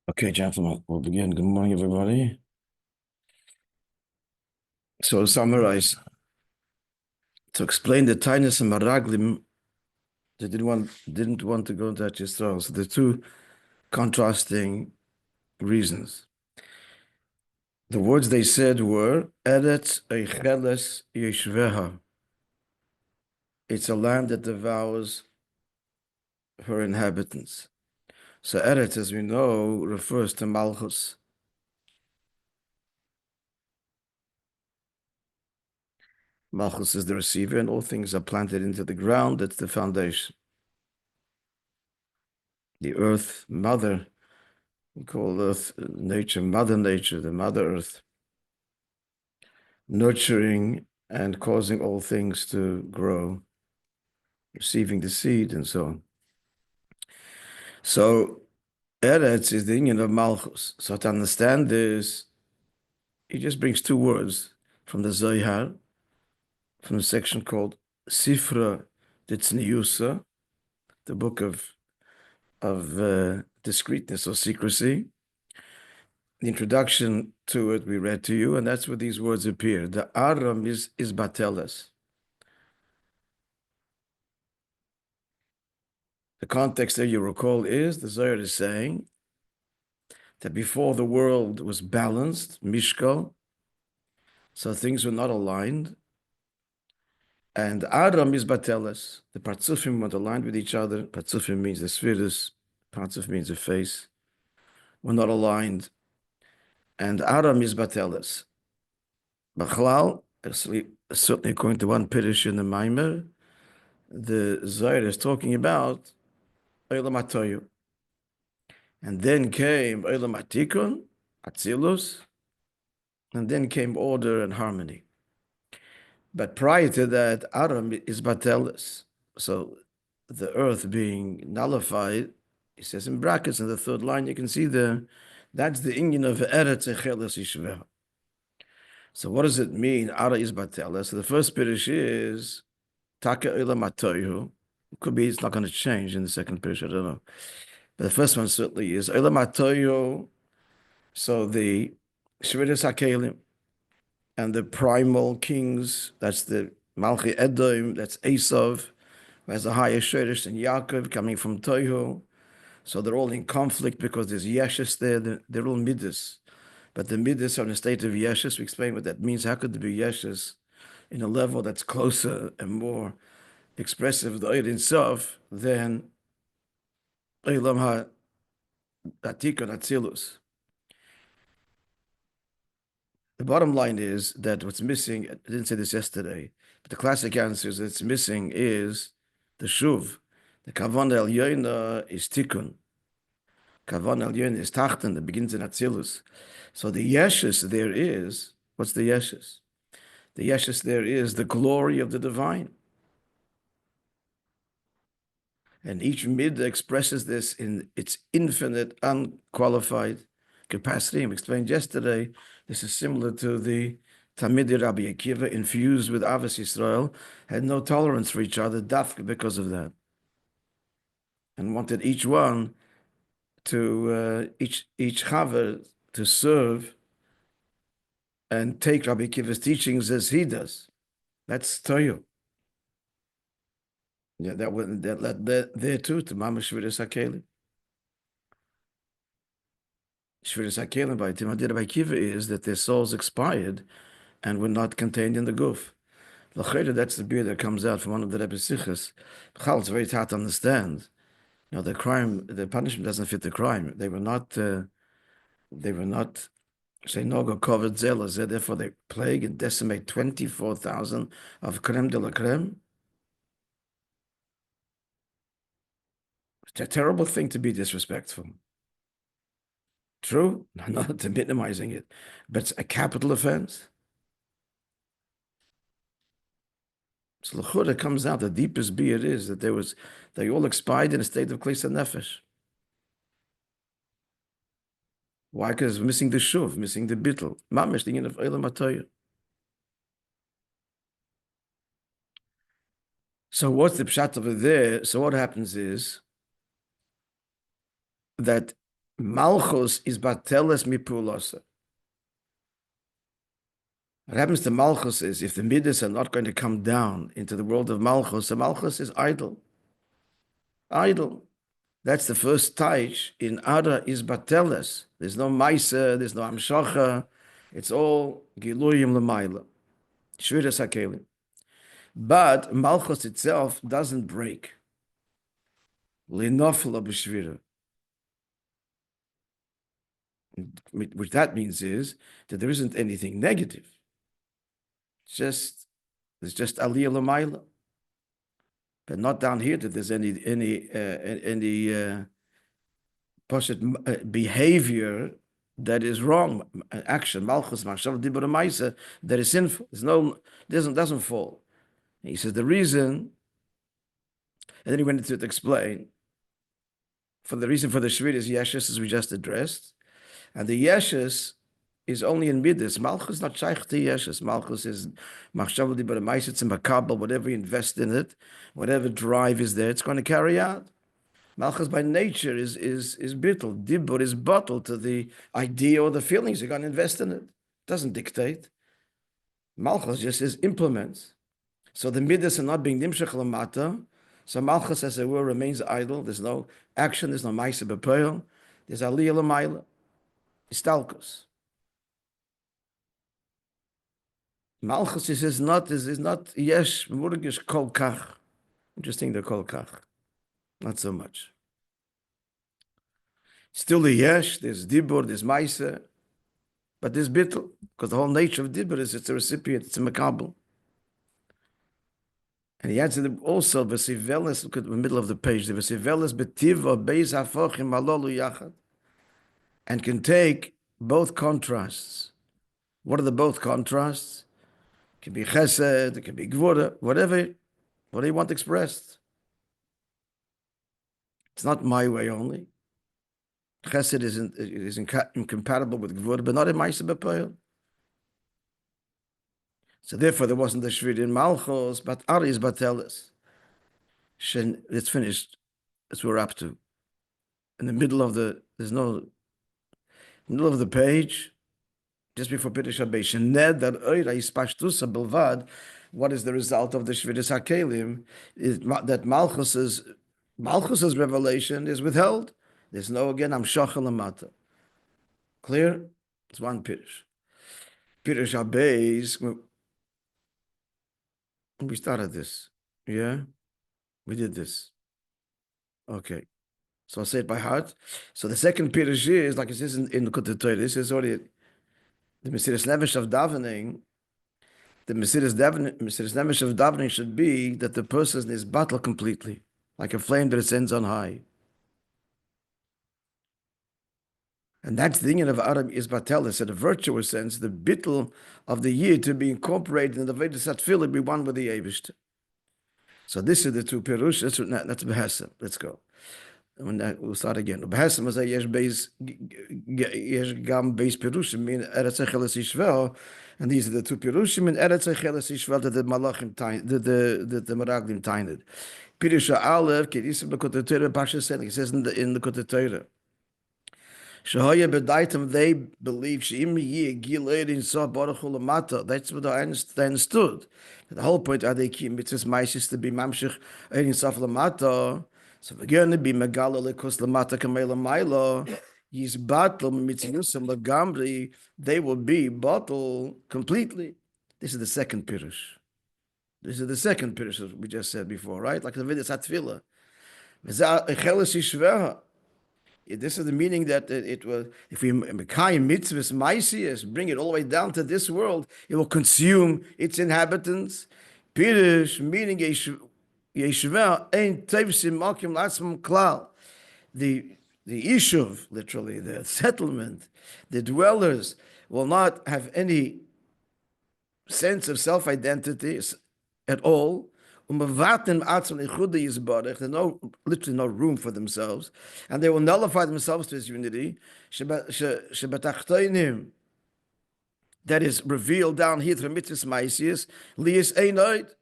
Okay, gentlemen, we'll begin. Good morning, everybody. So to summarize, to explain the Taanas and Hameraglim, they didn't want to go into Yisrael. So the two contrasting reasons. The words they said were Eretz Eicheles Yeshveha. It's a land that devours her inhabitants. So Eretz, as we know, refers to Malchus. Malchus is the receiver, and all things are planted into the ground. That's the foundation. The earth, mother, we call earth nature, mother nature, the mother earth, nurturing and causing all things to grow, receiving the seed and so on. So Eretz is the Inyan of Malchus. So to understand this, he just brings two words from the Zohar, from a section called Sifra Tzniusa, the book of discreetness or secrecy. The introduction to it we read to you, and that's where these words appear. The Aram is bateles. The context that you recall is the Zohar is saying that before the world was balanced, mishkal, so things were not aligned, and Aram is bateles. The partzufim weren't aligned with each other. Partzufim means the spheres, partzuf means the face. Were not aligned, and Aram is bateles. Bachlal, certainly according to one Pirish in the Maimer, the Zohar is talking about Olam HaToyu. And then came Olam HaTikun, Atzilus, and then came order and harmony. But prior to that, Aram is bateles. So the earth being nullified, he says in brackets in the third line, you can see there, that's the Inyan of Eretz Eicheles Yeshveha. So what does it mean, Ara is bateles? So the first pirish is Taka Olam HaToyu. Could be it's not going to change in the second pirish, I don't know. But the first one certainly is Olam HaToyu. So the Shviras HaKelim and the primal kings, that's the Malchi Edom, that's Esav, who has a higher Sherish than Yaakov, coming from Tohu. So they're all in conflict because there's Yeshus there. They're all Midas. But the Midas are in a state of Yeshus. We explain what that means. How could there be Yeshus in a level that's closer and more expressive of the Eid itself than Eilam HaTikun Atzilus? The bottom line is that what's missing, I didn't say this yesterday, but the classic answer is that's missing is the shuv. The kavan elyoina is tikkun. Kavan elyoina is tachten, that begins in atzilus. So the yeshus there is, what's the yeshus? The yeshus there is the glory of the divine. And each mid expresses this in its infinite, unqualified capacity. We explained yesterday, this is similar to the Talmidei Rabbi Akiva, infused with Avos Yisrael, had no tolerance for each other, dafka because of that, and wanted each one to each chaver to serve and take Rabbi Akiva's teachings as he does. That's toyu. Yeah, that led there too to Mamash Shviras HaKelim. Shviras HaKelim by Talmidei Rabbi Akiva is that their souls expired and were not contained in the goof. L'chayda, that's the beer that comes out from one of the Rebbe's sichos. It's very hard to understand. You know, the crime, the punishment doesn't fit the crime. They were not say noga covered zealous. Therefore, they plague and decimate 24,000 of creme de la creme. It's a terrible thing to be disrespectful. True, not to minimizing it, but it's a capital offense. So l'chura comes out the deepest beer is that they all expired in a state of klisa nefesh. Why? Because missing the shuv, missing the bittel. Mamish, the yin of Olam HaToyu. So what's the pshat over there? So what happens is that Malchus is bateles mipulasa. What happens to Malchus is if the Midas are not going to come down into the world of Malchus, the Malchus is idle. Idle. That's the first taich in Ada is bateles. There's no Maisa, there's no Amshacha. It's all Giluyim Lamaila. Shviras HaKelim. But Malchus itself doesn't break. Linofla b'shvira. Which that means is that there isn't anything negative. There's just aliyah l'mayla, but not down here that there's any behavior that is wrong, action, malchus, machshav, dibur, ma'isa, that is sinful. Doesn't fall. He says the reason, and then he went into to explain for the reason for the shvir is yeshus, as we just addressed, and the yeshus is only in midas. Malchus is not shaykh to yeshus. Malchus is machshav, dibur, ma'isa, it's in makabel, whatever you invest in it, whatever drive is there, it's going to carry out. Malchus by nature is bittul. Dibur is bottled to the idea or the feelings. You're going to invest in it. It doesn't dictate. Malchus just is implements. So the midas are not being nimshach lamata. So Malchus, as it were, remains idle. There's no action. There's no ma'isa b'peil. There's aliyah l'mayla. Istalkus. Malchus is not yesh murgish kol kach. Interesting, the kol kach. Not so much. Still the yesh, there's dibur, there's maisa, but there's bittul, because the whole nature of dibur is it's a recipient, it's a makabel. And he adds also, v'siveles, look at the middle of the page, the v'siveles betiva beis hafochim malolu yachad, and can take both contrasts. What are the both contrasts? It can be chesed, it can be gvura, whatever you want expressed. It's not my way only. Chesed is incompatible with Gvur, but not in Maisa B'Poel. So therefore, there wasn't the Shvir in Malchus, but Ari is Bateles. It's finished. That's what we're up to. In the middle of the page, just before Pirush HaBeis, Ned that Oira is Pashtusa Belvad. What is the result of the Shviras HaKelim? Is that Malchus's revelation is withheld. There's no, again, Amshacha Lamata. Clear? It's one Pirush. Pirush HaBeis, we started this. Yeah? We did this. Okay. So I'll say it by heart. So the second Pirush is, like it says in the Kutei Torah, this is already the Mesiras Nefesh of davening. The Mesiras Nefesh of davening should be that the person is battled completely, like a flame that ascends on high. And that's the Inyan of Arab is batelis, in a virtuous sense, the bittul of the year to be incorporated in the Vedas Atfilah, be one with the Eivishter. So this is the two Pirush. That's Behesem. Let's go. We'll start again. Behesem is a yesh gam beis Pirushim in Eretz Echeles Yishvel, and these are the two Pirushim in Eretz Echeles Yishvel that the Malachim the Hameraglim tainted. Pirush Aleph, Kedisim B'Kutei Torah, Pasha said, it says in the Kutei Torah. Shahaya B'daitam, they believe She'im Yeh Gilei in Sa Baruch Hu Lamata. That's what they understood. The whole point are they keep mitzvahs ma'asis to be mamshich in Saf Lamata. So we're going to be Megala Lekos Lamata Kamela Maila. Yis battle mitzvusam Lagambri. They will be battle completely. This is the second Pirush. This is the second Pirush that we just said before, right? Like the Vedas Atfilah. This is the meaning that it will, if we Mekayim mitzvahs maisias, bring it all the way down to this world, it will consume its inhabitants. Pirush, meaning Yeshua ein tevsim makim latzmam klal. The Yishuv, literally, the settlement, the dwellers will not have any sense of self-identity at all. There's literally no room for themselves, and they will nullify themselves to his unity. That is revealed down here through mitzvahs ma'asis, lias einoid,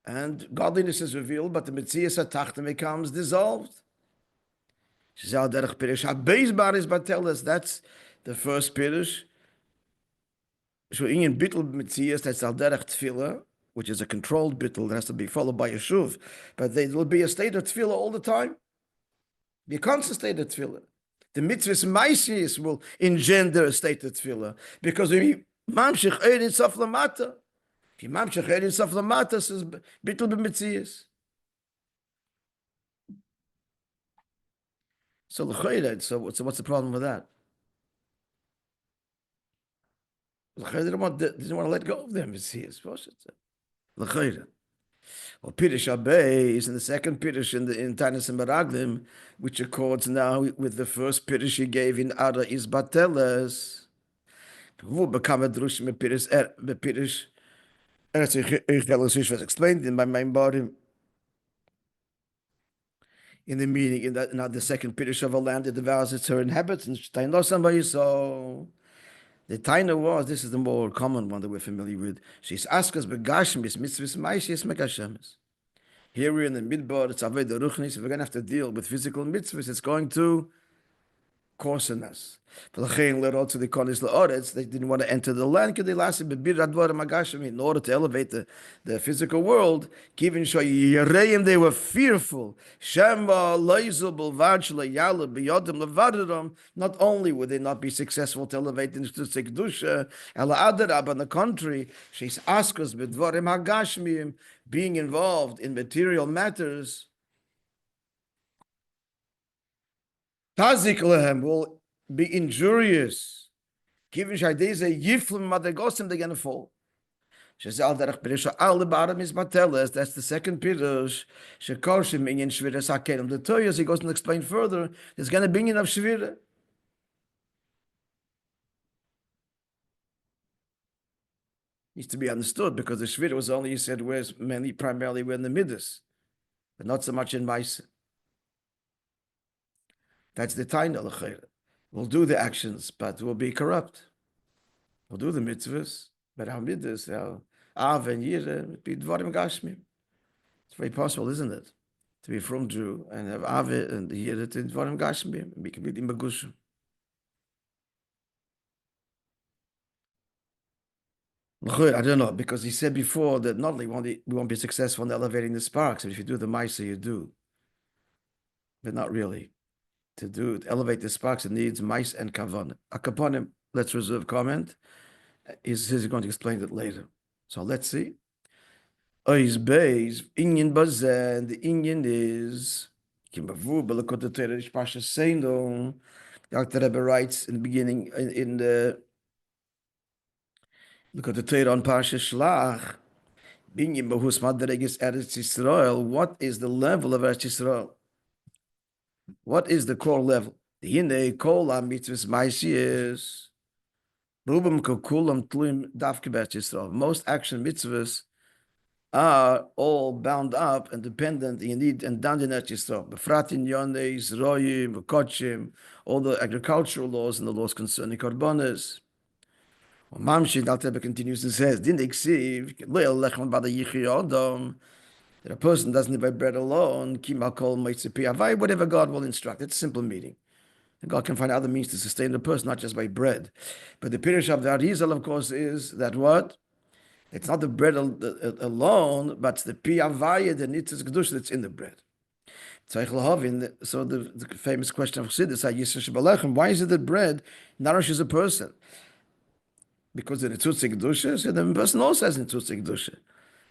and godliness is revealed, but the mitzvahs hatachta becomes dissolved. That's the first Pirush. So Inyan bittul mitzias, that's al derech tefillah, which is a controlled bittul that has to be followed by a shuv. But there will be a state of tefillah all the time. Be a constant state of tefillah. The mitzvahs maisius will engender a state of tefillah because we mamshich erin sof lamata. If you mamshich erin sof lamata, says bittul b'mitzias. So what's the problem with that? They didn't want to let go of them. L'chayda. Well, Pirush Abbei is in the second Pirush in Taanas and Hameraglim, which accords now with the first Pirush he gave in Ada is Bateles. Who become a drush me Pirush was explained in my main body in the meeting in that now the second Pirush of a land that devours its her inhabitants. So the taina was, this is the more common one that we're familiar with. She's askas begashmis mitzvahs ma'ishis megashemis. Here we're in the midbar, it's aved ruchnis. If we're going to have to deal with physical mitzvahs, it's going to coarsen us. They didn't want to enter the land in order to elevate the physical world. They were fearful. Not only would they not be successful to elevate into Kedusha, on the contrary, being involved in material matters, Tazik lehem will be injurious. Given Shaydeze Yiflim Madagosim, they're going to fall. Shazal Derech Pirush Al Baram is Bateles. That's the second Pirush. Shekorshim Inyan Shvira Sakenim. The Toyos, he goes and explain further. There's going to be Inyan of Shvira. Needs to be understood because the Shvira was only, he said, where's mainly primarily we're in the Midas, but not so much in Maisa. That's the taina l'chayra. We'll do the actions, but we'll be corrupt. We'll do the mitzvahs, but our mitzvahs, our av and yira, be dvarim gashmi. It's very possible, isn't it? To be a from Jew and have av and yira to dvarim gashmi, be completely magushim. I don't know, because he said before that not only we won't be successful in elevating the sparks, but if you do the ma'isa, you do. But not really. To elevate the sparks, it needs mice and kavanah. Akaponim, let's reserve comment. He's going to explain it later. So let's see. Ois beis inyan bazen. The inyan is kimavu belakotetera Pasha Seino. Dr. Rabbi writes in the beginning in the Lekotetera on Pasha Shlach. Binyan bahus madregis Eretz Yisrael. What is the level of Eretz Yisrael? What is the core level? The hine kol mitzvahs ma'asiyos. Rubam kokulam tluim dafke b'Eretz Yisrael. Most action mitzvahs are all bound up and dependent in need and down in Eretz Yisrael. Befrat inyanes, royim, v'kochim, all the agricultural laws and the laws concerning korbanos. Mamshi Daltebe continues and says, "Didn't exiv loyal lechem b'da yichi adam." That a person doesn't live by bread alone, whatever God will instruct. It's a simple meaning. And God can find other means to sustain the person, not just by bread. But the Pirush of the Arizal, of course, is that what? It's not the bread alone, but it's the piyavaya, the nitzes kedusha that's in the bread. So the famous question of Chassidus, why is it that bread nourishes a person? Because the nitzes kedusha, so the person also has nitzes kedusha.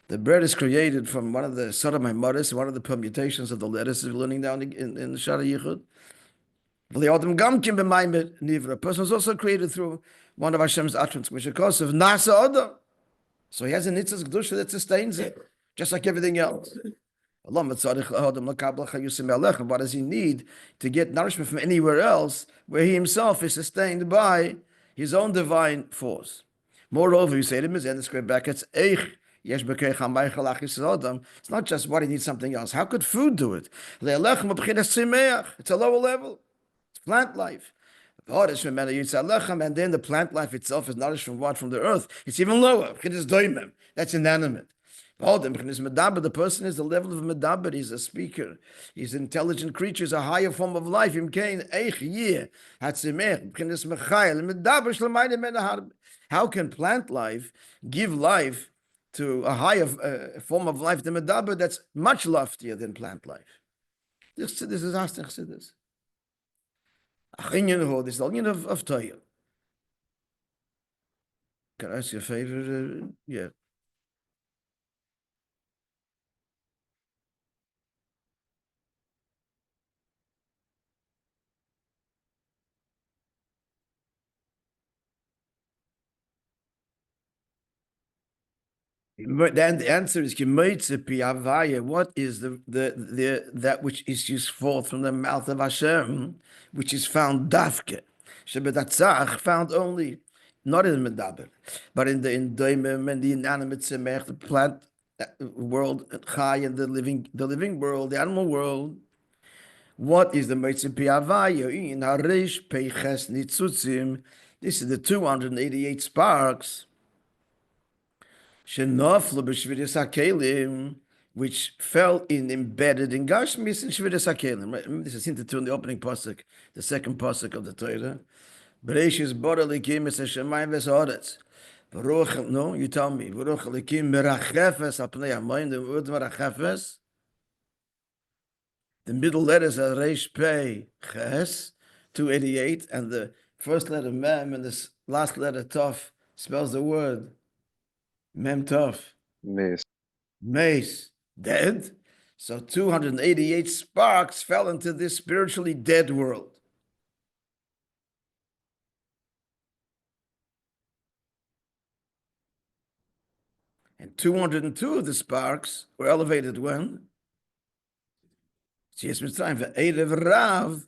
The bread is created from one of the Maimoris, one of the permutations of the letters we're learning down in the Shara Yichud. A person was also created through one of Hashem's utterances, which is because of Nasa Adam. So he has a nitzas kedusha that sustains it, just like everything else. What does he need to get nourishment from anywhere else where he himself is sustained by his own divine force? Moreover, you say to him, in the square brackets, it's not just what he needs something else. How could food do it? It's a lower level. It's plant life. And then the plant life itself is nourished from what? From the earth. It's even lower. That's inanimate. The person is the level of medaber. He's a speaker. He's an intelligent creature. He's a higher form of life. How can plant life give life to a higher form of life, the medaber, that's much loftier than plant life? This is asking Chassidus. This is the Inyan of Torah. Can I ask you a favor? Yeah. But then the answer is what is the that which issues forth from the mouth of Hashem, which is found dafke. Shebedatzach, found only, not in the medaber, but in the indoimim and the inanimate semech, the plant world, chai, and the living world, the animal world. What is the Moishe Piavaya in Harish Peiches Nitzutzim? This is the 288 sparks. Shenoflu b'shviris hakelim, which fell embedded in Gashmis and shviris hakelim. This is hinted to in the opening pasuk, the second pasuk of the Torah. Bereshis bara likim es hashemayim v'sa'aretz. Baruch, no, you tell me. Baruch likim merachefes apnei hamayim. The word merachefes, the middle letters are Reish Pei Ches, 288, and the first letter Mem and the last letter Tov spells the word Mem Tov. Mace. Mace, dead. So 288 sparks fell into this spiritually dead world. And 202 of the sparks were elevated when? Yes, Mitzrayim, ve'erev rav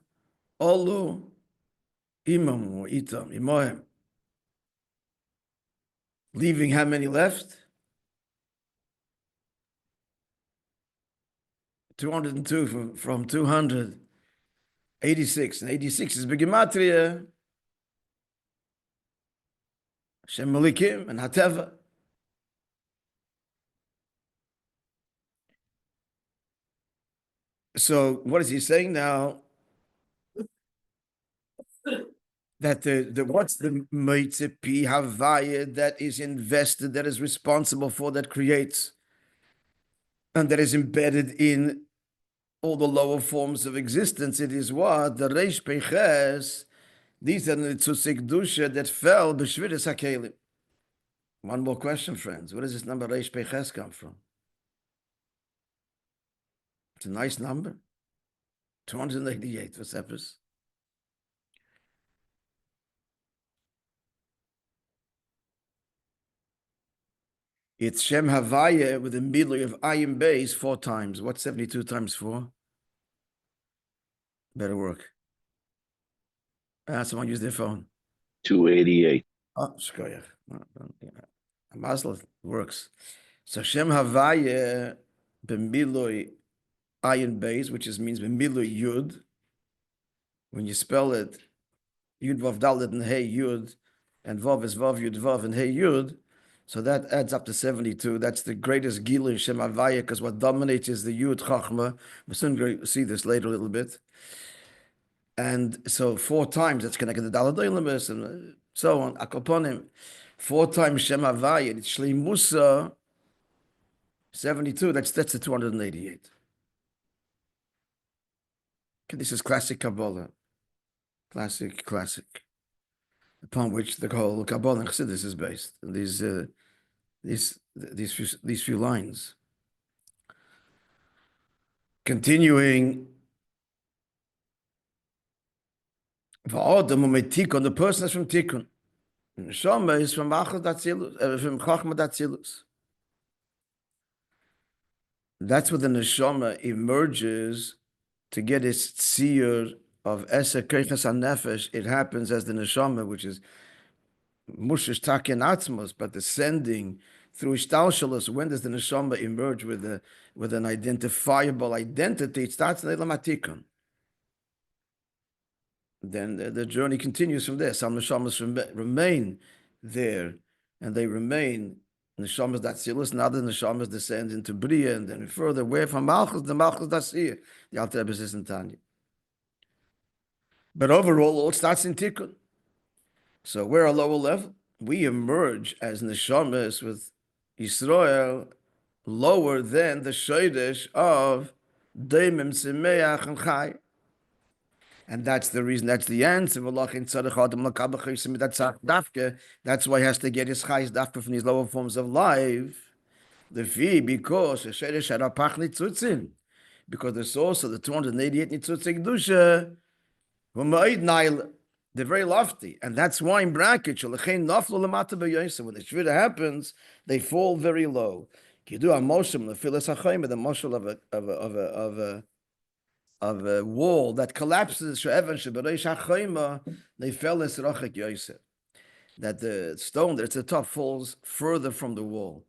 olu imam or itam, imohem. Leaving how many left? 202 from 286. And 86 is Begematria, Shem Malikim, and Hateva. So what is he saying now? That what's the Meitzepi Havaya that is invested, that is responsible for, that creates, and that is embedded in all the lower forms of existence? It is what? The Reish Peches, these are the Tzusik Dusha that fell b'shviris hakelim. One more question, friends. Where does this number Reish Peches come from? It's a nice number. 288 for Seppers. It's Shem Havaya with a middle of Ayin base 4 times. What's 72 times 4? Better work. Someone use their phone. 288. Oh, shkoyach. Maslow works. So Shem Havaya b'miloi Ayin base, which means b'miloi Yud. When you spell it, Yud Vav Dalet and Hey Yud, and Vav is Vav Yud Vav and Hey Yud. So that adds up to 72. That's the greatest Gilui Shem Havaya, because what dominates is the Yud Chachma. We'll soon see this later a little bit. And so 4 times that's connected to Dalad Oilemus and so on. Akoponim. 4 times Shem Havaya. It's Shlei Musa 72. That's the 288. Okay, this is classic Kabbalah. Classic. Upon which the whole Kabbalah and Chassidus is based. And these few lines. Continuing, the person is from Tikkun. Neshama is from Chachma Datzilus. That's where the Neshama emerges to get its tziyur of Eser Keiches HaNefesh. It happens as the Neshama, which is Mushish Taken Atzmos, but descending through Ishtalshalos. When does the Neshama emerge with an identifiable identity? It starts in Eilam HaTikun. Then the journey continues from there. Some Neshamas remain there, and they remain Neshamas Datzilus, and other Neshamas descend into Bria, and then further, where from Malchus, the Malchus Dasir, the Alter Rebbe says in Tanya. But overall, all starts in Tikkun. So we're a lower level. We emerge as Neshamas with Yisrael lower than the Shodesh of Daimim Simeach and Chai. And that's the reason, that's the answer. That's why he has to get his chayes dafka from these lower forms of life. The fee, because the source of the 288 nitzutzei kedusha, they're very lofty, and that's why in brackets when the shvira happens, they fall very low. The moshel of a wall that collapses, they fell as Rachek Yosef. That the stone that's at the top falls further from the wall.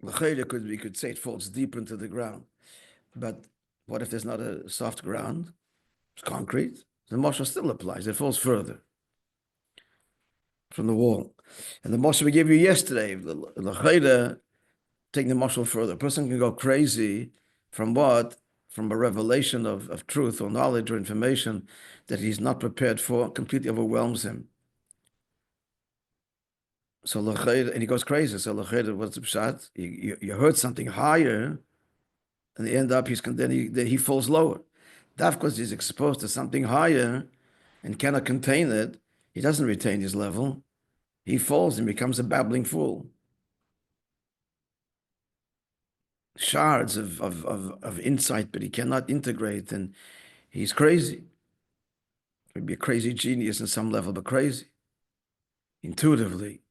We could say it falls deep into the ground. But what if there's not a soft ground? It's concrete. The Moshe still applies. It falls further from the wall. And the Moshe we gave you yesterday, taking the Moshe further. A person can go crazy from what? From a revelation of truth or knowledge or information that he's not prepared for, completely overwhelms him. So, and he goes crazy. So, what's the pshat? You heard something higher, and you end up, then he falls lower. That's because he's exposed to something higher and cannot contain it. He doesn't retain his level. He falls and becomes a babbling fool. Shards of insight, but he cannot integrate, and he's crazy. Maybe a crazy genius on some level, but crazy, intuitively.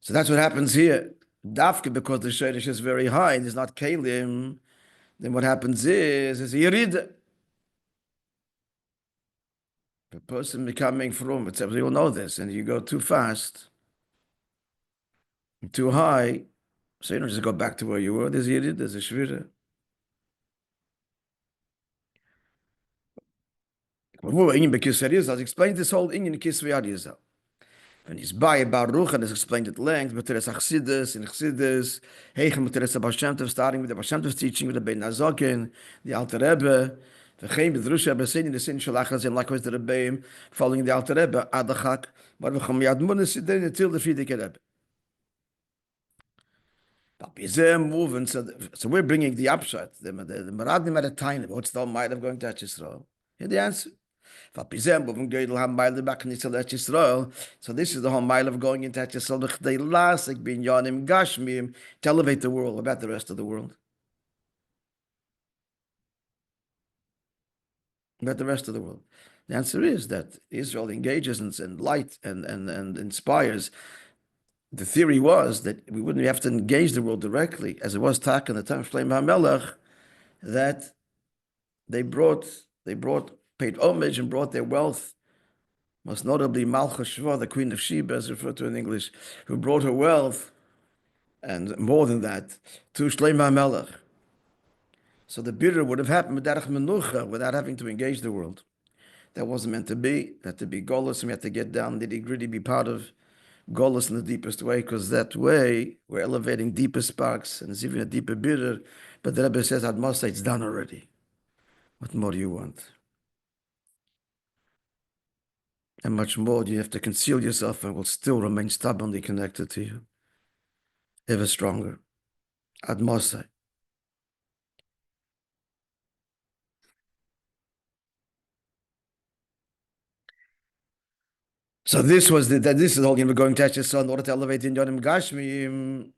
So that's what happens here. Dafka, because the Shadish is very high and it's not Kalim, then what happens is Yerid. The person becoming from, it's we all know this, and you go too fast, too high, so you don't just go back to where you were. There's Yerid, there's a Shvira. I'll explain this whole Inyan in Kisvei Arizal. And he's by Baruch and has explained at length, but there's Achsidus and Chsidus, Heichem, but there's a Baal Shem Tov, starting with the Baal Shem Tov's teaching with the Bein Hazokin, the Alter Rebbe, the Chaim, the Drush Rebbe, saying the Sin Shalach Hazim, likewise the Rebbeim, following the Alter Rebbe, Adachak, Baruch Yad Munis, until the Friedrich Rebbe. So we're bringing the upshot. The Meraglim had a tiny, what's the might of going to Israel? Here the answer. So this is the whole mile of going into Yisrael to elevate the world about the rest of the world. About the rest of the world. The answer is that Israel engages and light and inspires. The theory was that we wouldn't have to engage the world directly, as it was Tak in the time of Shlomo HaMelech, that they paid homage and brought their wealth, most notably Malcha Shva, the Queen of Sheba, as referred to in English, who brought her wealth, and more than that, to Shlomo HaMelech. So the birur would have happened without having to engage the world. That wasn't meant to be. It had to be golus, and we had to get down, nitty-gritty, be part of golus in the deepest way, because that way we're elevating deeper sparks, and it's even a deeper birur. But the Rebbe says, Admo, it's done already. What more do you want? And much more, you have to conceal yourself and will still remain stubbornly connected to you. Ever stronger. Admo. So this is the whole game. We're going to touch this in order to elevate in Yonim Gashmim.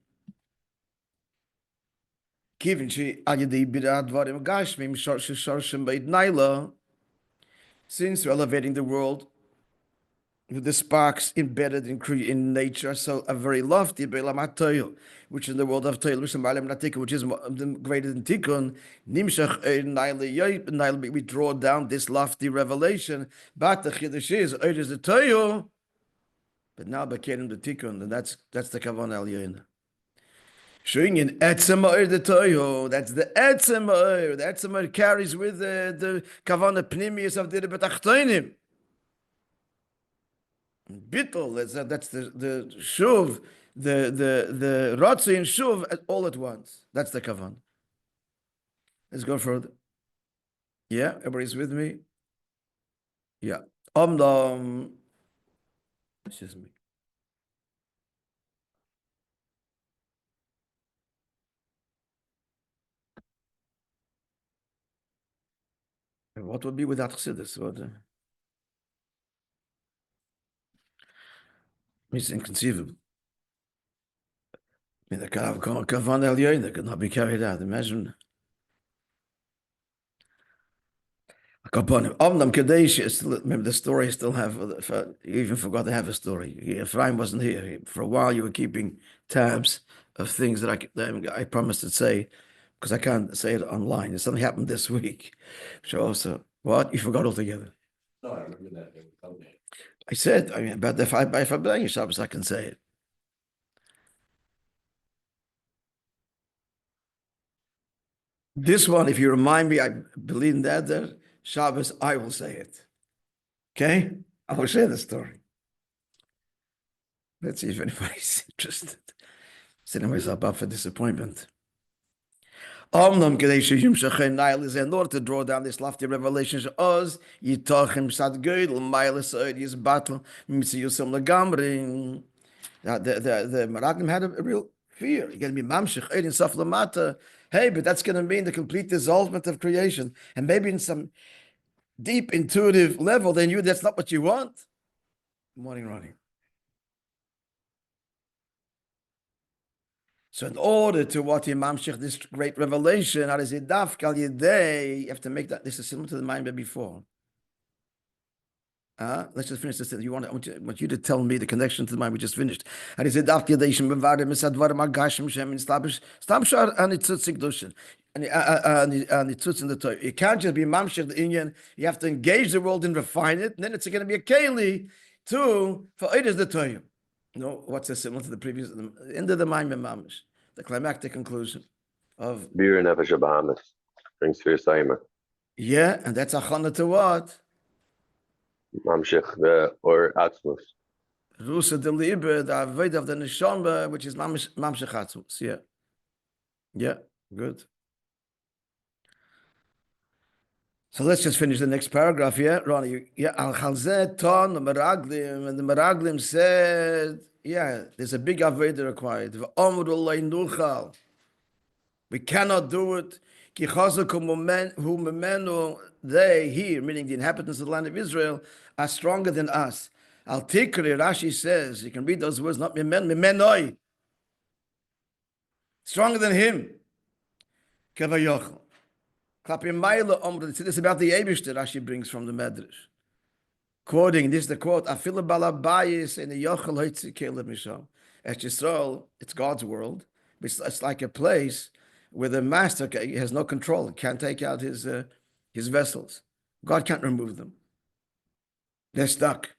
Since we're elevating the world with the sparks embedded in nature, so a very lofty, which is the world of Toil, which is greater than Tikkun, we draw down this lofty revelation, but the Chiddush is the Toil, but now became the Tikkun, and that's the Kavan Elyon. Showing in Etzem the Toyo, that's the Etzem. The Etzem carries with the Kavanah Pnimius of the Rebbe Tachtonim. Bittul, that's the shuv, the rotzi and shuv all at once. That's the kavan. Let's go further. Yeah, everybody's with me? Yeah. Excuse me. What would be without chassidus? It's inconceivable. I mean, the kavan elyon could not be carried out. Imagine. Remember the story. I still have. You even forgot to have a story. Ephraim wasn't here for a while. You were keeping tabs of things that I promised to say because I can't say it online. Something happened this week. So also, what you forgot altogether? No, I remember that. I said, I mean, but if I bring you Shabbos, I can say it. This one, if you remind me, I believe in that there, Shabbos, I will say it. Okay? I will share the story. Let's see if anybody's interested. Setting myself up for disappointment. In order to draw down this lofty revelation, the Hameraglim had a real fear. You're going to be mamshich in saf lamata. Hey, but that's going to mean the complete dissolvement of creation, and maybe in some deep intuitive level, then that's not what you want. Good morning, Ronnie. So in order to what mamshich this great revelation, you have to make that. This is similar to the mind before. Let's just finish this. I want you to tell me the connection to the mind we just finished. And he said, after the you can't just be mamshech the Inyan. You have to engage the world and refine it. And then it's going to be a keli for it is the Torah. No, what's similar to the previous end of the mind mamish, the climactic conclusion of Bir nefesh Bahamas brings for Saimer. Yeah, and that's achana to what? Mamshich the or Atzmus. Rusa de Liebe, the avoid of the neshama, which is mamshech atzmus. Yeah, yeah, good. So let's just finish the next paragraph. Yeah, Ronnie. Yeah, al chalzeh ton the Hameraglim, and the Hameraglim said, yeah, there's a big avodah required. We cannot do it. They here, meaning the inhabitants of the land of Israel, are stronger than us. Al tikri, Rashi says, you can read those words, not mimenoi. Stronger than him. Kavayochel. This is about the Eibush that Rashi brings from the Medrash. Quoting, this is the quote, Afila balabayis in the Yochel h'tshek misham. At Yisrael, it's God's world. It's like a place where the master has no control, can't take out his vessels. God can't remove them. They're stuck.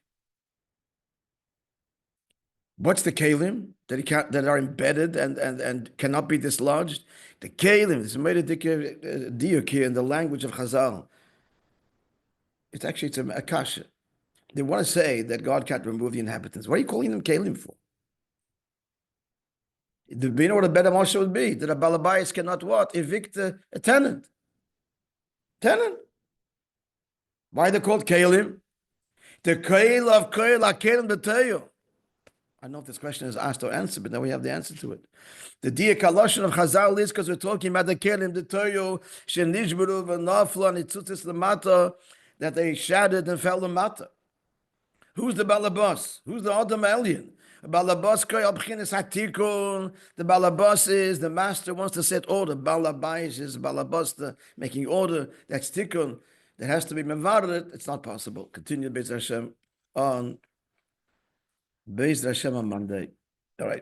What's the kalim that are embedded and cannot be dislodged? The kalim is made a diuk here in the language of Chazal. It's a kasha. They want to say that God can't remove the inhabitants. What are you calling them kalim for? Do you know what a better Moshe would be? That a balabayas cannot what? Evict a tenant. Tenant. Why are they called kalim? The kail of kail are kalim b'teyu. I don't know if this question is asked or answered, but now we have the answer to it. The diak haloshen of Chazal is because we're talking about the kalim b'teyu shenishberu v'naflu and itzutis lemata, that they shattered and fell lemata. Who's the balabas? Who's the Adam alien? Balabas is hatikun. The balabas is the master wants to set order. Balabais is balabas, making order. That's tikun. That has to be mevared. It's not possible. Continue Beis Hashem on Monday. All right.